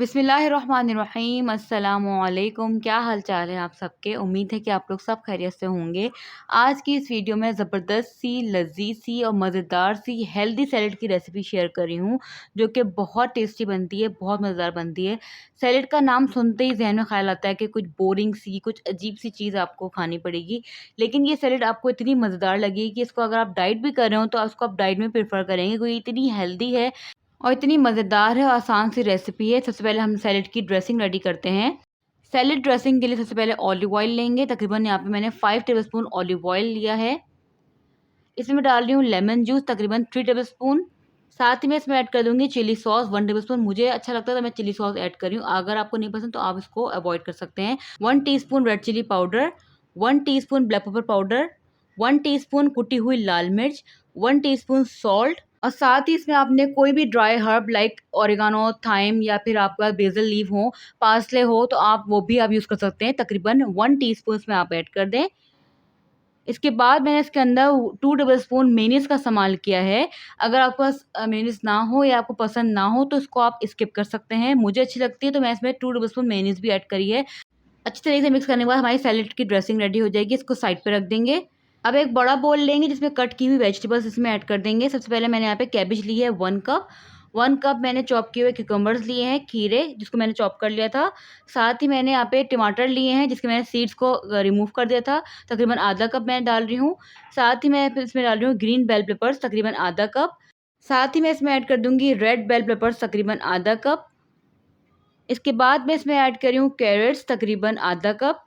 बिस्मिल्लाहिर्रहमानिर्रहीम अस्सलामुअलैकुम। क्या हाल चाल है आप सबके। उम्मीद है कि आप लोग सब खैरियत से होंगे। आज की इस वीडियो में ज़बरदस्त सी लजीज सी और मज़ेदार सी हेल्दी सैलेड की रेसिपी शेयर कर रही हूँ, जो कि बहुत टेस्टी बनती है, बहुत मज़ेदार बनती है। सैलेड का नाम सुनते ही जहन में ख्याल आता है कि कुछ बोरिंग सी, कुछ अजीब सी चीज़ आपको खानी पड़ेगी, लेकिन ये सैलेड आपको इतनी मज़ेदार लगेगी कि इसको अगर आप डाइट भी कर रहे हो तो उसको आप डाइट में प्रेफर करेंगे, क्योंकि इतनी हेल्दी है और इतनी मज़ेदार है और आसान सी रेसिपी है। सबसे पहले हम सैलेड की ड्रेसिंग रेडी करते हैं। सैलेड ड्रेसिंग के लिए सबसे पहले ऑलिव ऑयल लेंगे। तकरीबन यहाँ पे मैंने 5 टेबलस्पून ऑलिव ऑयल लिया है। इसमें मैं डाल रही हूँ लेमन जूस तकरीबन 3 टेबलस्पून। साथ ही मैं इसमें ऐड कर दूँगी चिली सॉस 1 टेबलस्पून। मुझे अच्छा लगता है तो मैं चिली सॉस ऐड कर रही हूँ। अगर आपको नहीं पसंद तो आप इसको अवॉइड कर सकते हैं। 1 teaspoon red chilli powder, 1 teaspoon black pepper powder, 1 teaspoon कुटी हुई लाल मिर्च, 1 टीस्पून सॉल्ट और साथ ही इसमें आपने कोई भी dry herb like oregano, thyme या फिर आपके पास बेसिल लीफ हो, पार्सले हो तो आप वो भी आप यूज़ कर सकते हैं। तकरीबन 1 टीस्पून इसमें आप ऐड कर दें। इसके बाद मैंने इसके अंदर 2 टेबलस्पून मेयोनीज़ का इस्तेमाल किया है। अगर आपके पास मेयोनीज़ ना हो या आपको पसंद ना हो तो इसको आप स्किप कर सकते हैं। मुझे अच्छी लगती है तो मैं इसमें 2 टेबलस्पून मेयोनीज़ भी ऐड करी है। अच्छी तरीके से मिक्स करने के बाद हमारी सैलेड की ड्रेसिंग रेडी हो जाएगी। इसको साइड पे रख देंगे। अब एक बड़ा बोल लेंगे जिसमें कट की हुई वेजिटेबल्स इसमें ऐड कर देंगे। सबसे पहले मैंने यहाँ पे कैबेज ली है 1 कप। 1 कप मैंने चॉप किए हुए क्यूकम्बर्स लिए हैं, खीरे जिसको मैंने चॉप कर लिया था। साथ ही मैंने यहाँ पे टमाटर लिए हैं जिसके मैंने सीड्स को रिमूव कर दिया था। तकरीबन आधा कप मैं डाल रही हूँ। साथ ही मैं फिर इसमें डाल रही हूँ ग्रीन बेल पेपर्स तकरीबन आधा कप। साथ ही मैं इसमें ऐड कर दूँगी रेड बेल पेपर्स तकरीबन आधा कप। इसके बाद मैं इसमें ऐड कर रही हूँ कैरेट्स तकरीबन आधा कप।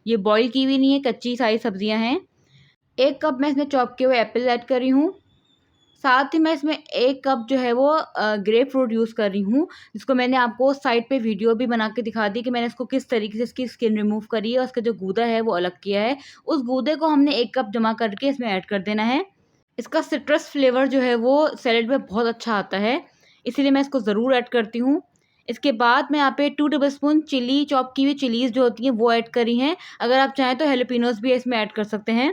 ये बॉईल की हुई नहीं है, कच्ची सारी सब्जियां हैं। 1 कप मैं इसमें चॉप किए हुए एप्पल ऐड कर रही हूँ। साथ ही मैं इसमें 1 कप जो है वो ग्रेप फ्रूट यूज़ कर रही हूँ, जिसको मैंने आपको साइड पे वीडियो भी बना के दिखा दी कि मैंने इसको किस तरीके से इसकी स्किन रिमूव करी है और इसका जो गूदा है वो अलग किया है। उस गूदे को हमने 1 कप जमा करके इसमें ऐड कर देना है। इसका सिट्रस फ्लेवर जो है वो सैलेड में बहुत अच्छा आता है, इसीलिए मैं इसको ज़रूर ऐड करती हूँ। इसके बाद मैं यहाँ पे 2 टेबलस्पून चिली, चॉप की हुई चिलीज़ जो होती हैं वो ऐड करी हैं। अगर आप चाहें तो हैलोपिनोज़ भी इसमें ऐड कर सकते हैं।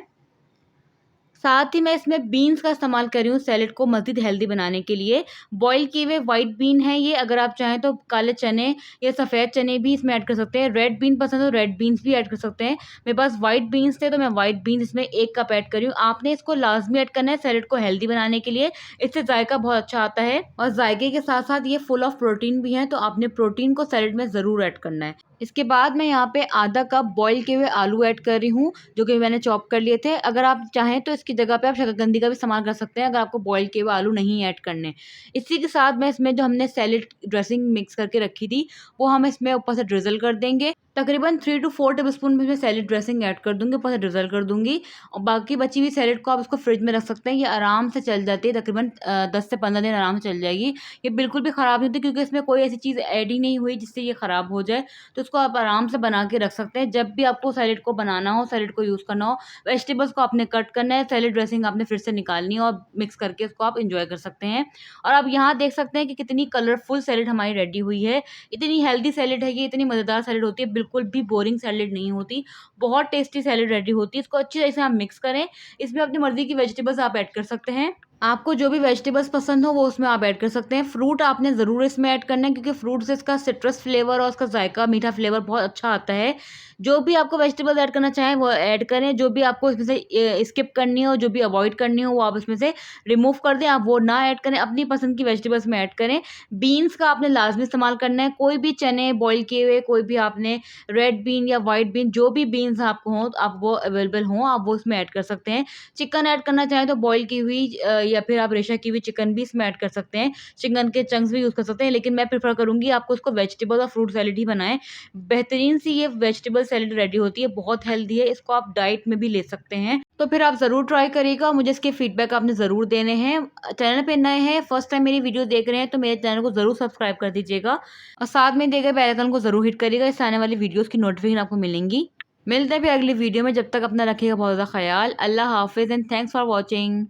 साथ ही मैं इसमें बीन्स का इस्तेमाल कर रही हूँ सैलेड को मज़ीद हेल्दी बनाने के लिए। बॉयल किए हुए व्हाइट बीन है ये, अगर आप चाहें तो काले चने या सफ़ेद चने भी इसमें ऐड कर सकते हैं। रेड बीन पसंद हो रेड बीन्स भी ऐड कर सकते हैं। मेरे पास व्हाइट बीन्स थे तो मैं व्हाइट बीन्स इसमें 1 कप ऐड कर रही हूँ। आपने इसको लाज़मी ऐड करना है सैलेड को हेल्दी बनाने के लिए, इससे जायका बहुत अच्छा आता है और जायके के साथ-साथ ये फुल ऑफ प्रोटीन भी है, तो आपने प्रोटीन को सैलेड में ज़रूर ऐड करना है। इसके बाद मैं यहाँ पे आधा कप बॉयल किए हुए आलू ऐड कर रही हूँ, जो कि मैंने चॉप कर लिए थे। अगर आप चाहें तो इसकी जगह पे आप शकरकंदी का भी इस्तेमाल कर सकते हैं, अगर आपको बॉयल किए हुए आलू नहीं ऐड करने। इसी के साथ मैं इसमें जो हमने सैलेड ड्रेसिंग मिक्स करके रखी थी, वो हम इसमें ऊपर से ड्रिज़ल कर देंगे। तकरीबन 3 टू 4 टेबलस्पून में इसमें सैलेड ड्रेसिंग ऐड कर दूँगी, ऊपर से ड्रिज़ल कर दूँगी और बाकी बची हुई सैलेड को आप इसको फ्रिज में रख सकते हैं। ये आराम से चल जाती है, तकरीबन 10 से 15 दिन आराम से चल जाएगी। ये बिल्कुल भी ख़राब नहीं होती, क्योंकि इसमें कोई ऐसी चीज़ ऐड ही नहीं हुई जिससे ये ख़राब हो जाए। तो इसको आप आराम से बना के रख सकते हैं। जब भी आपको सैलेड को बनाना हो, सैलेड को यूज़ करना हो, वेजिटेबल्स को आपने कट करना है, सैलेड ड्रेसिंग आपने फिर से निकालनी है और मिक्स करके उसको आप एन्जॉय कर सकते हैं। और आप यहाँ देख सकते हैं कि कितनी कलरफुल सैलेड हमारी रेडी हुई है। इतनी हेल्दी सैलेड है ये, इतनी मज़ेदार सैलेड होती है, बिल्कुल भी बोरिंग सैलेड नहीं होती। बहुत टेस्टी सैलेड रेडी होती है। इसको अच्छी तरह से आप मिक्स करें। इसमें अपनी मर्ज़ी की वेजिटेबल्स आप ऐड कर सकते हैं। आपको जो भी वेजिटेबल्स पसंद हो वो उसमें आप ऐड कर सकते हैं। फ्रूट आपने ज़रूर इसमें ऐड करना है, क्योंकि फ्रूट से इसका सिट्रस फ्लेवर और उसका जायका मीठा फ्लेवर बहुत अच्छा आता है। जो भी आपको वेजिटेबल्स ऐड करना चाहें वो ऐड करें। जो भी आपको इसमें से स्किप करनी हो, जो भी अवॉइड करनी हो वो आप इसमें से रिमूव कर दें। आप वो ना ऐड करें, अपनी पसंद की वेजिटेबल्स में ऐड करें। बीन्स का आपने लाज़मी इस्तेमाल करना है। कोई भी चने बॉयल किए हुए, कोई भी आपने रेड बीन या व्हाइट बीन, जो भी बीन्स आपको हों आप वो अवेलेबल हों आप वो इसमें ऐड कर सकते हैं। चिकन ऐड करना चाहें तो बॉयल की हुई या फिर आप रेशा की हुई चिकन भी इसमें ऐड कर सकते हैं। चिकन के चंक्स भी यूज़ कर सकते हैं, लेकिन मैं प्रेफ़र करूँगी आपको इसको वेजिटेबल और फ्रूट सैलेड ही बनाएँ। बेहतरीन सी ये वेजिटेबल सैलेड रेडी होती है, बहुत हेल्दी है, इसको आप डाइट में भी ले सकते हैं। तो फिर आप ज़रूर ट्राई करिएगा, मुझे इसके फीडबैक आपने ज़रूर देने हैं। चैनल पे नए हैं, फर्स्ट टाइम मेरी वीडियो देख रहे हैं तो मेरे चैनल को ज़रूर सब्सक्राइब कर दीजिएगा और साथ में दिए गए बेल आइकन को ज़रूर हिट करिएगा, इससे आने वाली वीडियोज़ की नोटिफ़िकेशन आपको मिलेंगी। मिलते हैं फिर अगली वीडियो में, जब तक अपना रखिएगा बहुत ज़्यादा ख़याल। अल्लाह हाफ़िज़ एंड थैंक्स फॉर वॉचिंग।